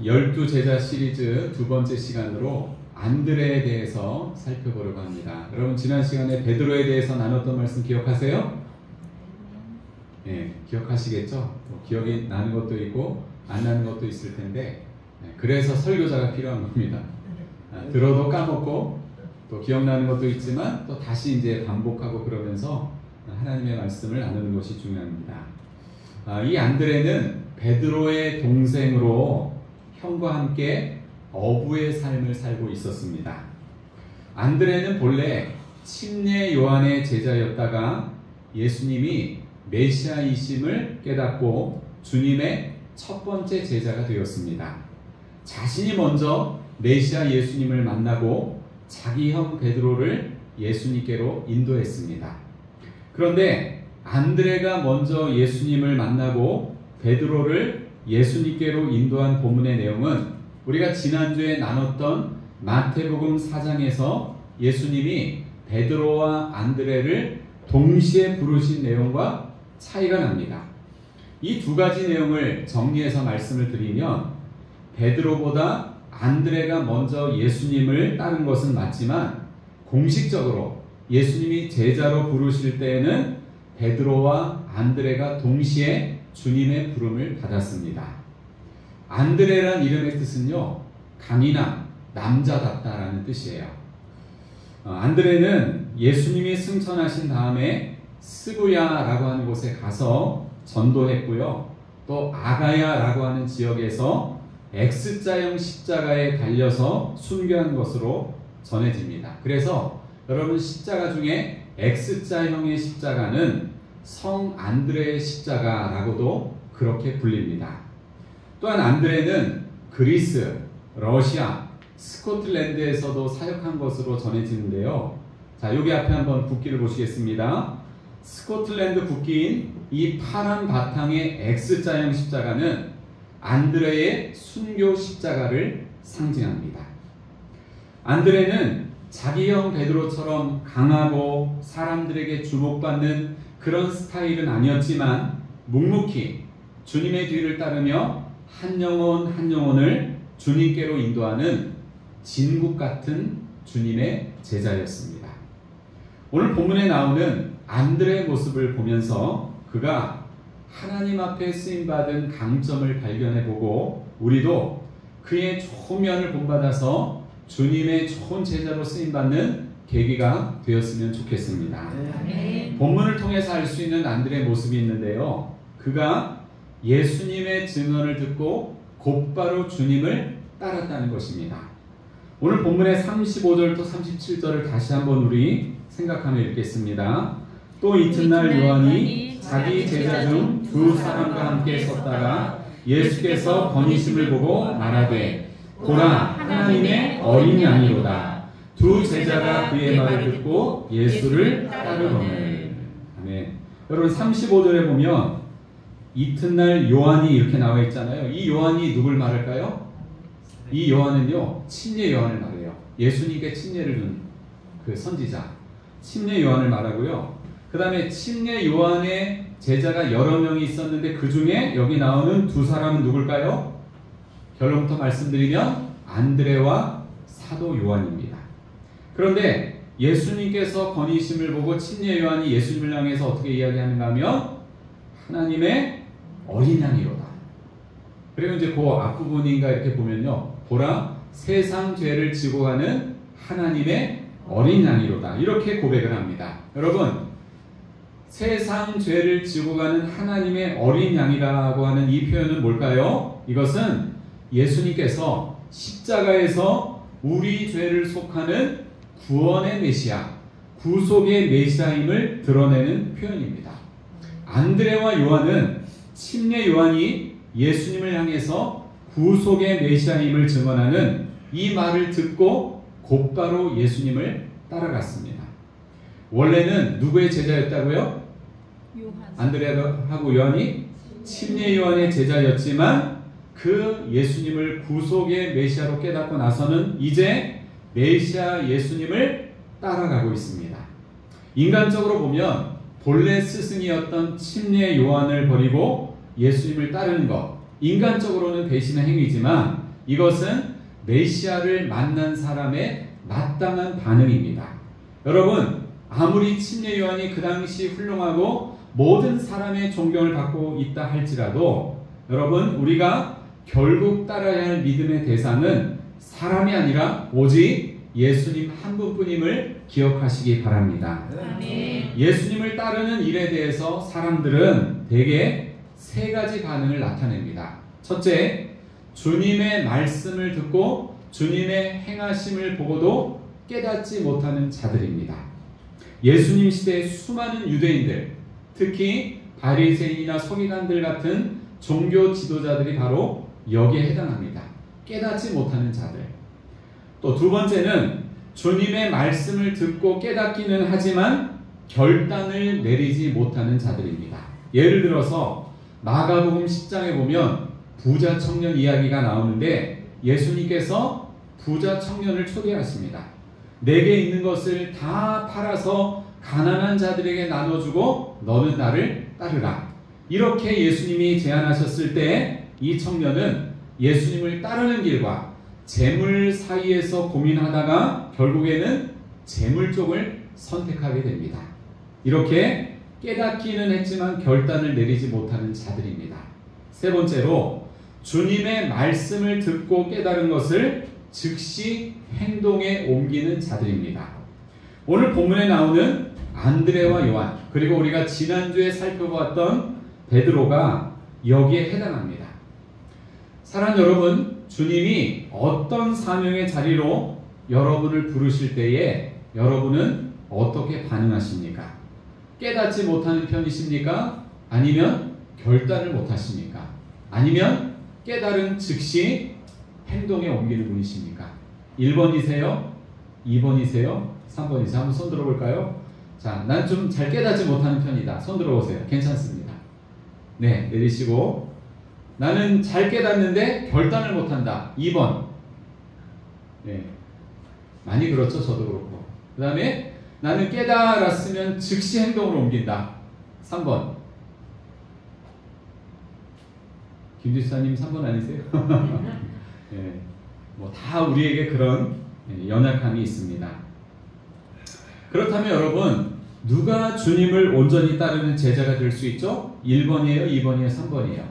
12 제자 시리즈 두 번째 시간으로 안드레에 대해서 살펴보려고 합니다. 여러분 지난 시간에 베드로에 대해서 나눴던 말씀 기억하세요? 네, 기억하시겠죠? 기억이 나는 것도 있고 안 나는 것도 있을 텐데 그래서 설교자가 필요한 겁니다. 들어도 까먹고 또 기억나는 것도 있지만 또 다시 이제 반복하고 그러면서 하나님의 말씀을 나누는 것이 중요합니다. 이 안드레는 베드로의 동생으로 형과 함께 어부의 삶을 살고 있었습니다. 안드레는 본래 침례 요한의 제자였다가 예수님이 메시아이심을 깨닫고 주님의 첫 번째 제자가 되었습니다. 자신이 먼저 메시아 예수님을 만나고 자기 형 베드로를 예수님께로 인도했습니다. 그런데 안드레가 먼저 예수님을 만나고 베드로를 예수님께로 인도한 본문의 내용은 우리가 지난주에 나눴던 마태복음 4장에서 예수님이 베드로와 안드레를 동시에 부르신 내용과 차이가 납니다. 이 두 가지 내용을 정리해서 말씀을 드리면 베드로보다 안드레가 먼저 예수님을 따른 것은 맞지만 공식적으로 예수님이 제자로 부르실 때에는 베드로와 안드레가 동시에 주님의 부름을 받았습니다. 안드레란 이름의 뜻은요, 강인함, 남자답다라는 뜻이에요. 안드레는 예수님이 승천하신 다음에 스부야라고 하는 곳에 가서 전도했고요. 또 아가야라고 하는 지역에서 X자형 십자가에 달려서 순교한 것으로 전해집니다. 그래서 여러분 십자가 중에 X자형의 십자가는 성 안드레의 십자가라고도 그렇게 불립니다. 또한 안드레는 그리스, 러시아, 스코틀랜드에서도 사역한 것으로 전해지는데요. 자, 여기 앞에 한번 국기를 보시겠습니다. 스코틀랜드 국기인 이 파란 바탕의 X자형 십자가는 안드레의 순교 십자가를 상징합니다. 안드레는 자기 형 베드로처럼 강하고 사람들에게 주목받는 그런 스타일은 아니었지만 묵묵히 주님의 뒤를 따르며 한 영혼 한 영혼을 주님께로 인도하는 진국 같은 주님의 제자였습니다. 오늘 본문에 나오는 안드레의 모습을 보면서 그가 하나님 앞에 쓰임받은 강점을 발견해보고 우리도 그의 좋은 면을 본받아서 주님의 좋은 제자로 쓰임받는 계기가 되었으면 좋겠습니다. 본문을 통해서 알 수 있는 안드레의 모습이 있는데요. 그가 예수님의 증언을 듣고 곧바로 주님을 따랐다는 것입니다. 오늘 본문의 35절부터 37절을 다시 한번 우리 생각하며 읽겠습니다. 또 이튿날 요한이 자기 제자 중 두 사람과 함께 섰다가 예수께서 번이심을 보고 말하되 보라 하나님의 어린 양이로다. 두 제자가 그의 말을 듣고 예수를 따르더니. 아멘. 여러분 35절에 보면 이튿날 요한이 이렇게 나와 있잖아요. 이 요한이 누굴 말할까요? 이 요한은요 침례 요한을 말해요. 예수님께 침례를 준 그 선지자 침례 요한을 말하고요. 그 다음에 침례 요한의 제자가 여러 명이 있었는데 그 중에 여기 나오는 두 사람은 누굴까요? 결론부터 말씀드리면 안드레와 사도 요한입니다. 그런데 예수님께서 건의심을 보고 침례 요한이 예수님을 향해서 어떻게 이야기하는가 하면 하나님의 어린 양이로다. 그리고 이제 그 앞부분인가 이렇게 보면요. 보라 세상 죄를 지고 가는 하나님의 어린 양이로다. 이렇게 고백을 합니다. 여러분 세상 죄를 지고 가는 하나님의 어린 양이라고 하는 이 표현은 뭘까요? 이것은 예수님께서 십자가에서 우리 죄를 속하는 구원의 메시아, 구속의 메시아임을 드러내는 표현입니다. 안드레와 요한은 침례 요한이 예수님을 향해서 구속의 메시아임을 증언하는 이 말을 듣고 곧바로 예수님을 따라갔습니다. 원래는 누구의 제자였다고요? 안드레하고 요한이 침례 요한의 제자였지만 그 예수님을 구속의 메시아로 깨닫고 나서는 이제 메시아 예수님을 따라가고 있습니다. 인간적으로 보면 본래 스승이었던 침례 요한을 버리고 예수님을 따르는 것, 인간적으로는 배신의 행위지만 이것은 메시아를 만난 사람의 마땅한 반응입니다. 여러분, 아무리 침례 요한이 그 당시 훌륭하고 모든 사람의 존경을 받고 있다 할지라도 여러분, 우리가 결국 따라야 할 믿음의 대상은 사람이 아니라 오직 예수님 한 분뿐임을 기억하시기 바랍니다. 아멘. 예수님을 따르는 일에 대해서 사람들은 대개 세 가지 반응을 나타냅니다. 첫째, 주님의 말씀을 듣고 주님의 행하심을 보고도 깨닫지 못하는 자들입니다. 예수님 시대의 수많은 유대인들, 특히 바리새인이나 서기관들 같은 종교 지도자들이 바로 여기에 해당합니다. 깨닫지 못하는 자들. 또 두 번째는 주님의 말씀을 듣고 깨닫기는 하지만 결단을 내리지 못하는 자들입니다. 예를 들어서 마가복음 10장에 보면 부자 청년 이야기가 나오는데 예수님께서 부자 청년을 초대하십니다. 내게 있는 것을 다 팔아서 가난한 자들에게 나눠주고 너는 나를 따르라. 이렇게 예수님이 제안하셨을 때 이 청년은 예수님을 따르는 길과 재물 사이에서 고민하다가 결국에는 재물 쪽을 선택하게 됩니다. 이렇게 깨닫기는 했지만 결단을 내리지 못하는 자들입니다. 세 번째로 주님의 말씀을 듣고 깨달은 것을 즉시 행동에 옮기는 자들입니다. 오늘 본문에 나오는 안드레와 요한, 그리고 우리가 지난주에 살펴보았던 베드로가 여기에 해당합니다. 사랑하는 여러분, 주님이 어떤 사명의 자리로 여러분을 부르실 때에 여러분은 어떻게 반응하십니까? 깨닫지 못하는 편이십니까? 아니면 결단을 못하십니까? 아니면 깨달은 즉시 행동에 옮기는 분이십니까? 1번이세요? 2번이세요? 3번이세요? 한번 손 들어볼까요? 자, 난 좀 잘 깨닫지 못하는 편이다. 손 들어보세요. 괜찮습니다. 네, 내리시고. 나는 잘 깨닫는데 결단을 못한다. 2번. 네, 많이 그렇죠. 저도 그렇고. 그 다음에 나는 깨달았으면 즉시 행동으로 옮긴다. 3번. 김지사님 3번 아니세요? 네, 뭐 다 우리에게 그런 연약함이 있습니다. 그렇다면 여러분, 누가 주님을 온전히 따르는 제자가 될 수 있죠? 1번이에요? 2번이에요? 3번이에요?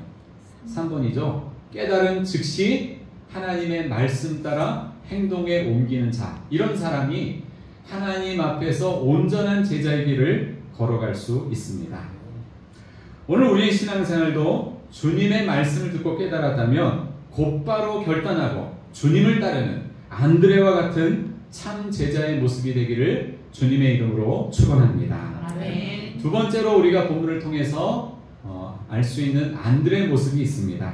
3번이죠. 깨달은 즉시 하나님의 말씀 따라 행동에 옮기는 자, 이런 사람이 하나님 앞에서 온전한 제자의 길을 걸어갈 수 있습니다. 오늘 우리의 신앙생활도 주님의 말씀을 듣고 깨달았다면 곧바로 결단하고 주님을 따르는 안드레와 같은 참 제자의 모습이 되기를 주님의 이름으로 축원합니다. 아멘. 두 번째로 우리가 본문을 통해서 알 수 있는 안드레의 모습이 있습니다.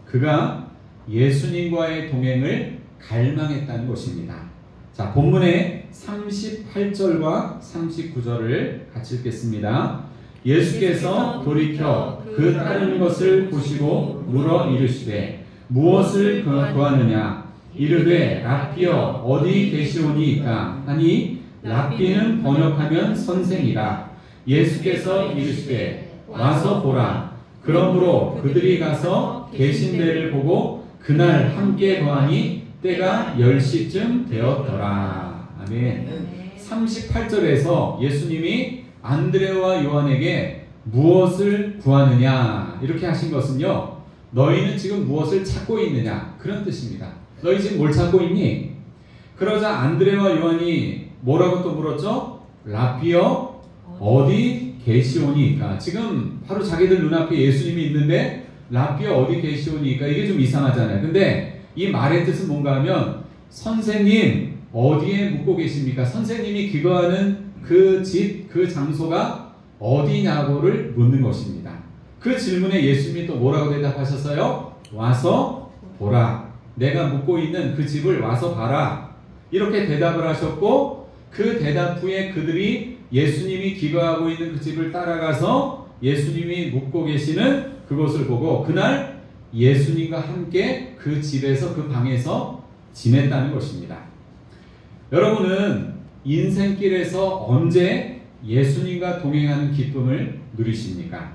그가 예수님과의 동행을 갈망했다는 것입니다. 자, 본문의 38절과 39절을 같이 읽겠습니다. 예수께서 돌이켜 그 따르는 것을 보시고 물어 이르시되 무엇을 구하느냐? 이르되 랍비여 어디 계시오니이까 하니 랍비는 번역하면 선생이라. 예수께서 이르시되 와서 보라. 그러므로 그들이 가서 계신 데를 보고 그날 함께 거하니 때가 10시쯤 되었더라. 아멘. 38절에서 예수님이 안드레와 요한에게 무엇을 구하느냐 이렇게 하신 것은요, 너희는 지금 무엇을 찾고 있느냐 그런 뜻입니다. 너희 지금 뭘 찾고 있니? 그러자 안드레와 요한이 뭐라고 또 물었죠? 랍비여 어디 계시오니까. 지금 바로 자기들 눈앞에 예수님이 있는데 랍비여 어디 계시오니까 이게 좀 이상하잖아요. 근데 이 말의 뜻은 뭔가 하면 선생님 어디에 묵고 계십니까? 선생님이 기거하는 그 집, 그 장소가 어디냐고를 묻는 것입니다. 그 질문에 예수님이 또 뭐라고 대답하셨어요? 와서 보라. 내가 묵고 있는 그 집을 와서 봐라. 이렇게 대답을 하셨고, 그 대답 후에 그들이 예수님이 기거하고 있는 그 집을 따라가서 예수님이 묵고 계시는 그곳을 보고 그날 예수님과 함께 그 집에서 그 방에서 지냈다는 것입니다. 여러분은 인생길에서 언제 예수님과 동행하는 기쁨을 누리십니까?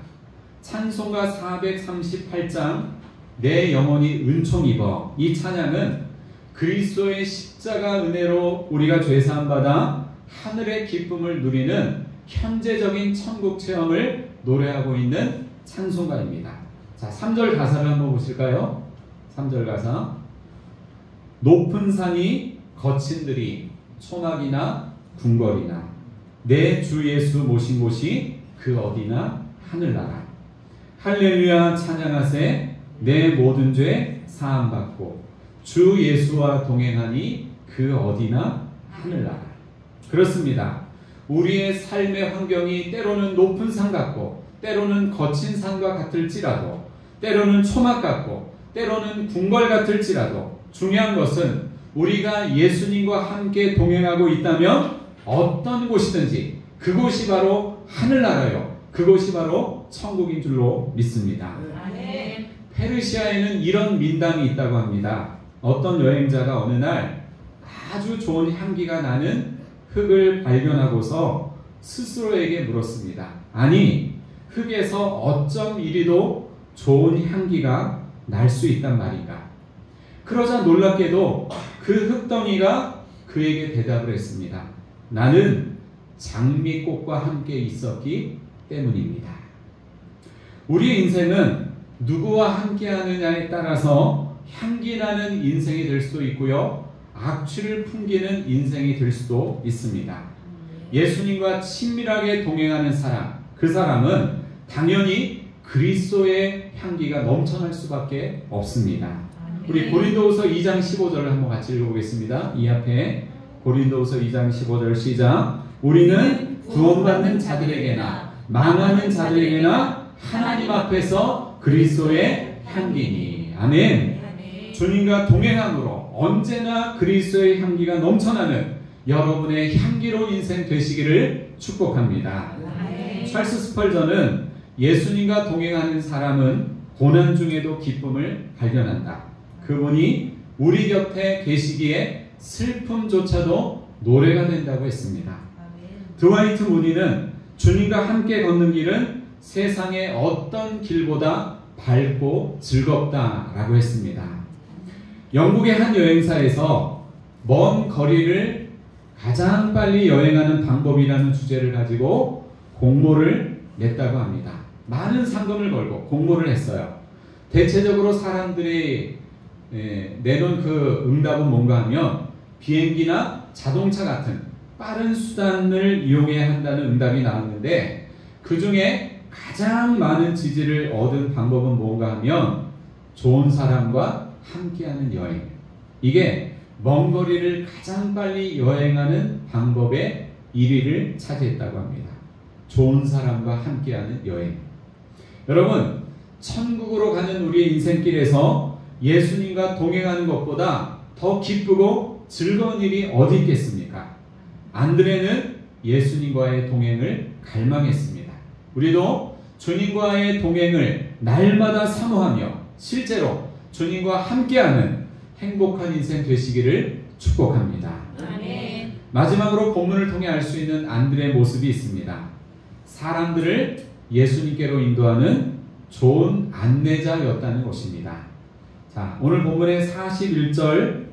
찬송가 438장 내 영혼이 은총 입어. 이 찬양은 그리스도의 십자가 은혜로 우리가 죄사함 받아 하늘의 기쁨을 누리는 현재적인 천국 체험을 노래하고 있는 찬송가입니다. 자, 3절 가사를 한번 보실까요? 3절 가사. 높은 산이 거친 들이 초막이나 궁궐이나 내 주 예수 모신 곳이 그 어디나 하늘나라. 할렐루야 찬양하세. 내 모든 죄 사함받고 주 예수와 동행하니 그 어디나 하늘나라. 그렇습니다. 우리의 삶의 환경이 때로는 높은 산 같고 때로는 거친 산과 같을지라도 때로는 초막 같고 때로는 궁궐 같을지라도 중요한 것은 우리가 예수님과 함께 동행하고 있다면 어떤 곳이든지 그곳이 바로 하늘나라요. 그곳이 바로 천국인 줄로 믿습니다. 아멘. 페르시아에는 이런 민담이 있다고 합니다. 어떤 여행자가 어느 날 아주 좋은 향기가 나는 흙을 발견하고서 스스로에게 물었습니다. 아니, 흙에서 어쩜 이리도 좋은 향기가 날 수 있단 말인가? 그러자 놀랍게도 그 흙덩이가 그에게 대답을 했습니다. 나는 장미꽃과 함께 있었기 때문입니다. 우리의 인생은 누구와 함께 하느냐에 따라서 향기 나는 인생이 될 수도 있고요, 악취를 풍기는 인생이 될 수도 있습니다. 예수님과 친밀하게 동행하는 사람, 그 사람은 당연히 그리스도의 향기가 넘쳐날 수밖에 없습니다. 우리 고린도후서 2장 15절을 한번 같이 읽어보겠습니다. 이 앞에 고린도후서 2장 15절 시작. 우리는 구원받는 자들에게나 망하는 자들에게나 하나님 앞에서 그리스도의 향기니. 아멘. 주님과 동행함으로 언제나 그리스도의 향기가 넘쳐나는 여러분의 향기로운 인생 되시기를 축복합니다. 찰스 스펄전은 예수님과 동행하는 사람은 고난 중에도 기쁨을 발견한다. 그분이 우리 곁에 계시기에 슬픔조차도 노래가 된다고 했습니다. 드와이트 무디는 주님과 함께 걷는 길은 세상의 어떤 길보다 밝고 즐겁다라고 했습니다. 영국의 한 여행사에서 먼 거리를 가장 빨리 여행하는 방법이라는 주제를 가지고 공모를 냈다고 합니다. 많은 상금을 걸고 공모를 했어요. 대체적으로 사람들이 내놓은 그 응답은 뭔가 하면 비행기나 자동차 같은 빠른 수단을 이용해야 한다는 응답이 나왔는데, 그 중에 가장 많은 지지를 얻은 방법은 뭔가 하면 좋은 사람과 함께하는 여행. 이게 먼 거리를 가장 빨리 여행하는 방법의 1위를 차지했다고 합니다. 좋은 사람과 함께하는 여행. 여러분, 천국으로 가는 우리의 인생길에서 예수님과 동행하는 것보다 더 기쁘고 즐거운 일이 어디 있겠습니까? 안드레는 예수님과의 동행을 갈망했습니다. 우리도 주님과의 동행을 날마다 사모하며 실제로 주님과 함께하는 행복한 인생 되시기를 축복합니다. 아멘. 마지막으로 본문을 통해 알 수 있는 안드레의 모습이 있습니다. 사람들을 예수님께로 인도하는 좋은 안내자였다는 것입니다. 자, 오늘 본문의 41절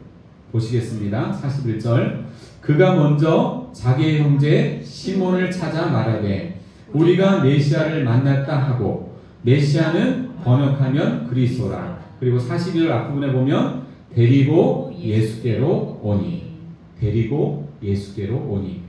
보시겠습니다. 41절. 그가 먼저 자기의 형제 시몬을 찾아 말하되 우리가 메시아를 만났다 하고, 메시아는 번역하면 그리스도라. 그리고 41절 앞부분에 보면 데리고 예수께로 오니. 데리고 예수께로 오니.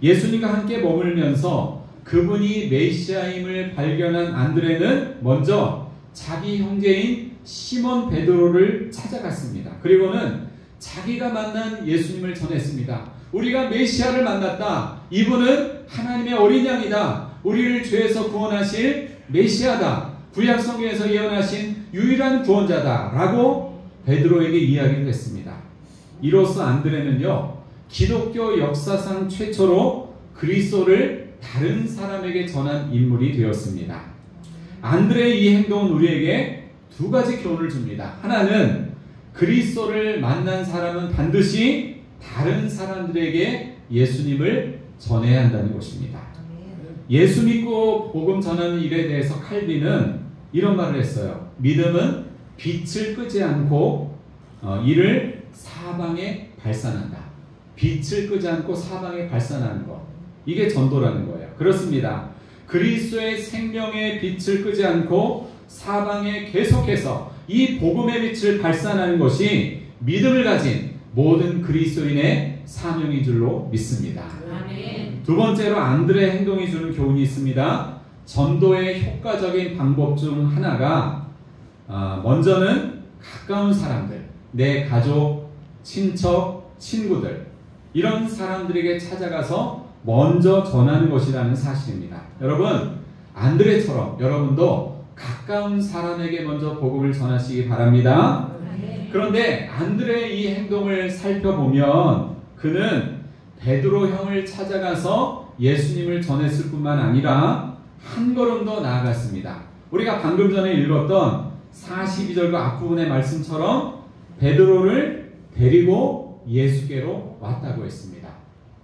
예수님과 함께 머물면서 그분이 메시아임을 발견한 안드레는 먼저 자기 형제인 시몬 베드로를 찾아갔습니다. 그리고는 자기가 만난 예수님을 전했습니다. 우리가 메시아를 만났다. 이분은 하나님의 어린 양이다. 우리를 죄에서 구원하실 메시아다. 구약 성경에서 예언하신 유일한 구원자다. 라고 베드로에게 이야기를 했습니다. 이로써 안드레는요, 기독교 역사상 최초로 그리스도를 다른 사람에게 전한 인물이 되었습니다. 안드레의 이 행동은 우리에게 두 가지 교훈을 줍니다. 하나는 그리스도를 만난 사람은 반드시 다른 사람들에게 예수님을 전해야 한다는 것입니다. 예수 믿고 복음 전하는 일에 대해서 칼빈은 이런 말을 했어요. 믿음은 빛을 끄지 않고 이를 사방에 발산한다. 빛을 끄지 않고 사방에 발산하는 것. 이게 전도라는 거예요. 그렇습니다. 그리스도의 생명의 빛을 끄지 않고 사방에 계속해서 이 복음의 빛을 발산하는 것이 믿음을 가진 모든 그리스도인의 사명인 줄로 믿습니다. 아멘. 두 번째로 안드레 행동이 주는 교훈이 있습니다. 전도의 효과적인 방법 중 하나가 먼저는 가까운 사람들, 내 가족, 친척, 친구들 이런 사람들에게 찾아가서 먼저 전하는 것이라는 사실입니다. 여러분, 안드레처럼 여러분도 가까운 사람에게 먼저 복음을 전하시기 바랍니다. 그런데 안드레의 이 행동을 살펴보면 그는 베드로 형을 찾아가서 예수님을 전했을 뿐만 아니라 한 걸음 더 나아갔습니다. 우리가 방금 전에 읽었던 42절과 앞부분의 말씀처럼 베드로를 데리고 예수께로 왔다고 했습니다.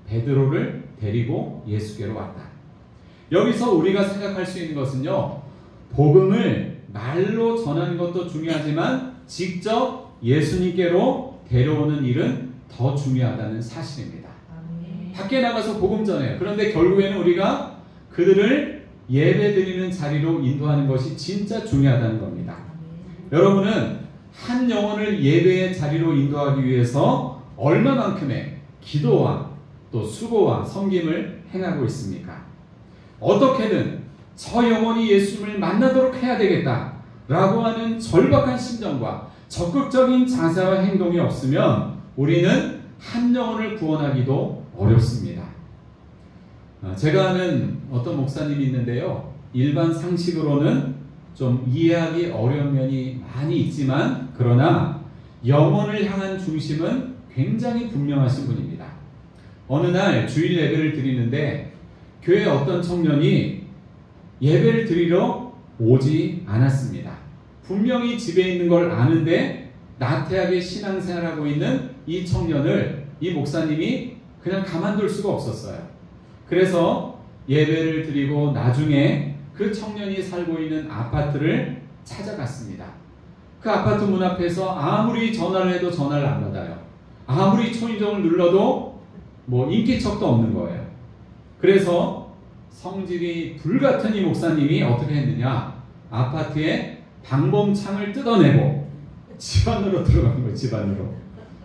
베드로를 데리고 예수께로 왔다. 여기서 우리가 생각할 수 있는 것은요, 복음을 말로 전하는 것도 중요하지만 직접 예수님께로 데려오는 일은 더 중요하다는 사실입니다. 밖에 나가서 복음 전해요. 그런데 결국에는 우리가 그들을 예배 드리는 자리로 인도하는 것이 진짜 중요하다는 겁니다. 여러분은 한 영혼을 예배의 자리로 인도하기 위해서 얼마만큼의 기도와 또 수고와 섬김을 행하고 있습니까? 어떻게든 저 영혼이 예수님을 만나도록 해야 되겠다라고 하는 절박한 심정과 적극적인 자세와 행동이 없으면 우리는 한 영혼을 구원하기도 어렵습니다. 제가 아는 어떤 목사님이 있는데요, 일반 상식으로는 좀 이해하기 어려운 면이 많이 있지만 그러나 영혼을 향한 중심은 굉장히 분명하신 분입니다. 어느 날 주일 예배를 드리는데 교회 어떤 청년이 예배를 드리러 오지 않았습니다. 분명히 집에 있는 걸 아는데 나태하게 신앙생활하고 있는 이 청년을 이 목사님이 그냥 가만둘 수가 없었어요. 그래서 예배를 드리고 나중에 그 청년이 살고 있는 아파트를 찾아갔습니다. 그 아파트 문 앞에서 아무리 전화를 해도 전화를 안 받아요. 아무리 초인종을 눌러도 인기척도 없는 거예요. 그래서 성질이 불같은 이 목사님이 어떻게 했느냐, 아파트에 방범창을 뜯어내고 집 안으로 들어간 거예요. 집 안으로.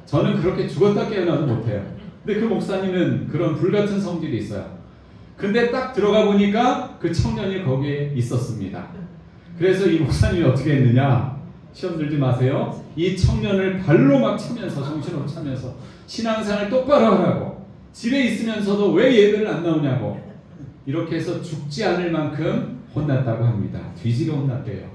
저는 그렇게 죽었다 깨어나도 못해요. 근데 그 목사님은 그런 불같은 성질이 있어요. 근데 딱 들어가 보니까 그 청년이 거기에 있었습니다. 그래서 이 목사님이 어떻게 했느냐, 시험 들지 마세요. 이 청년을 발로 막 차면서, 정신으로 차면서 신앙생활 똑바로 하라고, 집에 있으면서도 왜 예배를 안 나오냐고, 이렇게 해서 죽지 않을 만큼 혼났다고 합니다. 뒤지게 혼났대요.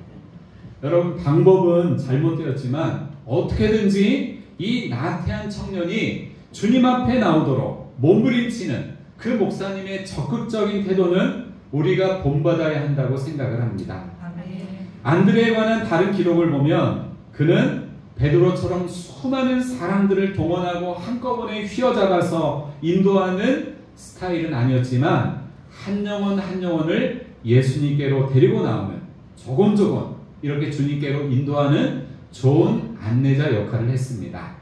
여러분, 방법은 잘못되었지만 어떻게든지 이 나태한 청년이 주님 앞에 나오도록 몸부림치는 그 목사님의 적극적인 태도는 우리가 본받아야 한다고 생각을 합니다. 안드레에 관한 다른 기록을 보면 그는 베드로처럼 수많은 사람들을 동원하고 한꺼번에 휘어잡아서 인도하는 스타일은 아니었지만 한 영혼 한 영혼을 예수님께로 데리고 나오는, 조곤조곤 이렇게 주님께로 인도하는 좋은 안내자 역할을 했습니다.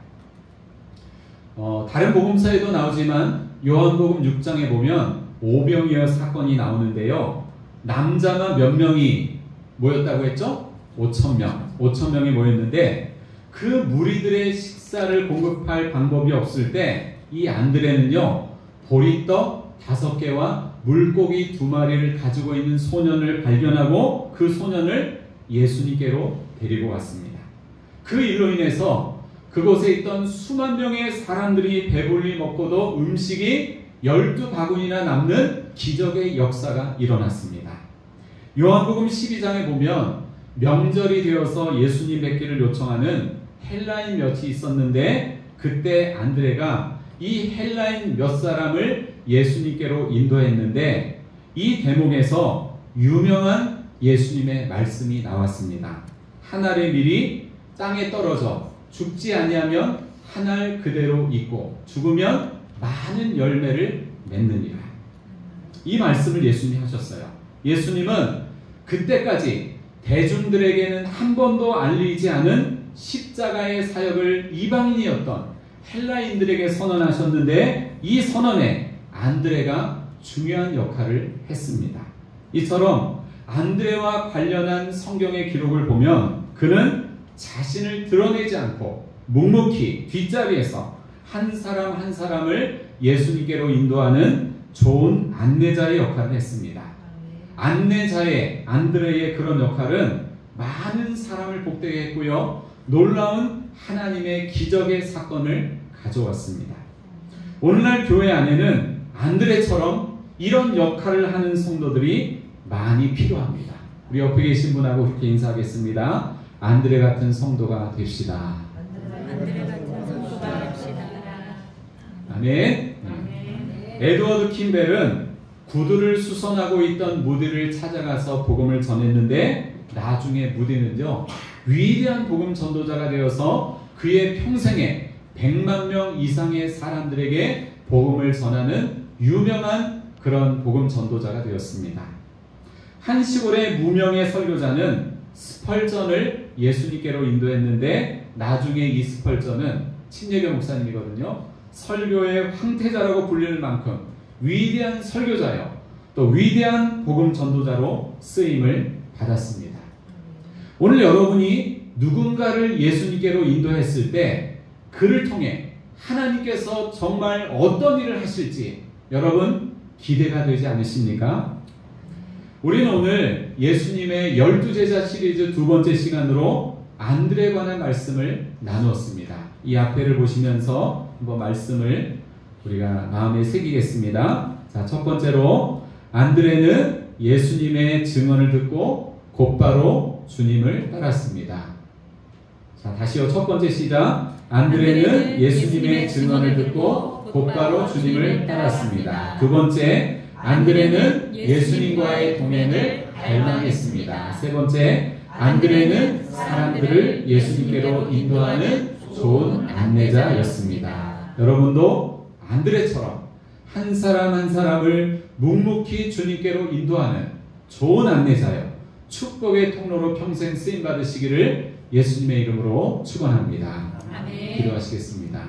다른 복음서에도 나오지만 요한복음 6장에 보면 오병이어 사건이 나오는데요, 남자만 몇 명이 모였다고 했죠? 5,000명이 모였는데 그 무리들의 식사를 공급할 방법이 없을 때 이 안드레는요, 보리떡 5개와 물고기 2마리를 가지고 있는 소년을 발견하고 그 소년을 예수님께로 데리고 갔습니다. 그 일로 인해서 그곳에 있던 수만 명의 사람들이 배불리 먹고도 음식이 12바구니나 남는 기적의 역사가 일어났습니다. 요한복음 12장에 보면 명절이 되어서 예수님 뵙기를 요청하는 헬라인 몇이 있었는데 그때 안드레가 이 헬라인 몇 사람을 예수님께로 인도했는데 이 대목에서 유명한 예수님의 말씀이 나왔습니다. 한 알의 밀이 땅에 떨어져 죽지 아니하면 한 알 그대로 있고 죽으면 많은 열매를 맺느니라. 이 말씀을 예수님이 하셨어요. 예수님은 그때까지 대중들에게는 한 번도 알리지 않은 십자가의 사역을 이방인이었던 헬라인들에게 선언하셨는데, 이 선언에 안드레가 중요한 역할을 했습니다. 이처럼 안드레와 관련한 성경의 기록을 보면 그는 자신을 드러내지 않고 묵묵히 뒷자리에서 한 사람 한 사람을 예수님께로 인도하는 좋은 안내자의 역할을 했습니다. 안내자의 안드레의 그런 역할은 많은 사람을 복되게 했고요, 놀라운 하나님의 기적의 사건을 가져왔습니다. 오늘날 교회 안에는 안드레처럼 이런 역할을 하는 성도들이 많이 필요합니다. 우리 옆에 계신 분하고 그렇게 인사하겠습니다. 안드레 같은 성도가 됩시다. 안드레 같은 성도가 됩시다. 아멘. 에드워드 킴벨은 구두를 수선하고 있던 무디를 찾아가서 복음을 전했는데, 나중에 무디는요 위대한 복음 전도자가 되어서 그의 평생에 100만 명 이상의 사람들에게 복음을 전하는 유명한 그런 복음 전도자가 되었습니다. 한 시골의 무명의 설교자는 스펄전을 예수님께로 인도했는데, 나중에 이 스펄전은 친예교 목사님이거든요, 설교의 황태자라고 불릴 만큼 위대한 설교자요, 또 위대한 복음 전도자로 쓰임을 받았습니다. 오늘 여러분이 누군가를 예수님께로 인도했을 때 그를 통해 하나님께서 정말 어떤 일을 하실지 여러분 기대가 되지 않으십니까? 우리는 오늘 예수님의 12제자 시리즈 두 번째 시간으로 안드레에 관한 말씀을 나누었습니다. 이 앞에를 보시면서 한번 말씀을 우리가 마음에 새기겠습니다. 자, 첫 번째로 안드레는 예수님의 증언을 듣고 곧바로 주님을 따랐습니다. 자, 다시요. 첫 번째 시작. 안드레는 예수님의 증언을 듣고 곧바로 주님을 따랐습니다. 두 번째, 안드레는 예수님과의 동행을 갈망했습니다. 세 번째, 안드레는 사람들을 예수님께로 인도하는 좋은 안내자였습니다. 여러분도 안드레처럼 한 사람 한 사람을 묵묵히 주님께로 인도하는 좋은 안내자요, 축복의 통로로 평생 쓰임 받으시기를 예수님의 이름으로 축원합니다. 아멘. 기도하시겠습니다.